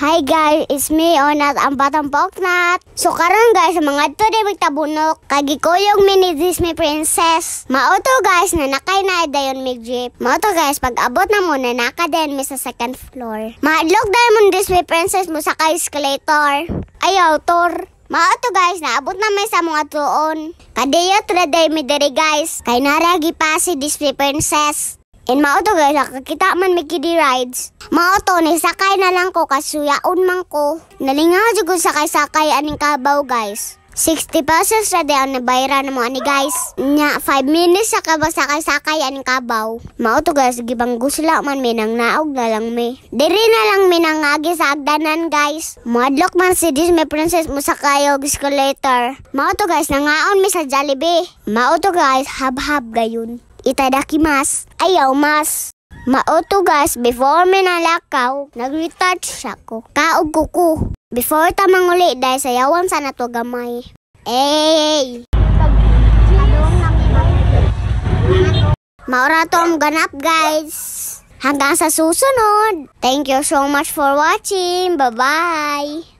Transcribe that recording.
Hi guys, it's me, Onat, ang Batang Poknat. So karon guys, mga today magtabunok. Kagikuyog mini Disney Princess. Mauto guys, na nakay na dayon mig jeep. Mauto guys, pag abot na mo na nakadayon mi sa second floor. Maadlok dayon mo Disney Princess mo sa escalator. Ayaw, Tor. Mauto guys, naabot na may sa mga tuon. Kadiyot na dayon mi diri guys. Kay naragi pa si Disney Princess. And mauto guys, nakakita man may kiddie rides. Mauto, nisakay na lang ko kasuyaon man ko. Nalingaw dyan ko sakay-sakay aning kabaw guys. 60 pesos na di ang nabayaran mo ani guys. Nya, 5 minutes sa kabang sakay-sakay aning kabaw. Mauto guys, gibang gusla man may nang naog na lang may. Diri na lang may nangagi sa agdanan guys. Madlock man si Disney Princess mo sakay og escalator. Mauto guys, nangaon mi sa Jollibee. Mauto guys, hab-hab gayon. Itadakimasu. Ayaw mas. Mauto guys, before may nalakaw, nag-retouch siya ko. Kaog kuko. Before tamang uli, dahil sayawan sana to gamay. Hey! Maura to ang ganap guys. Hanggang sa susunod. Thank you so much for watching. Bye-bye!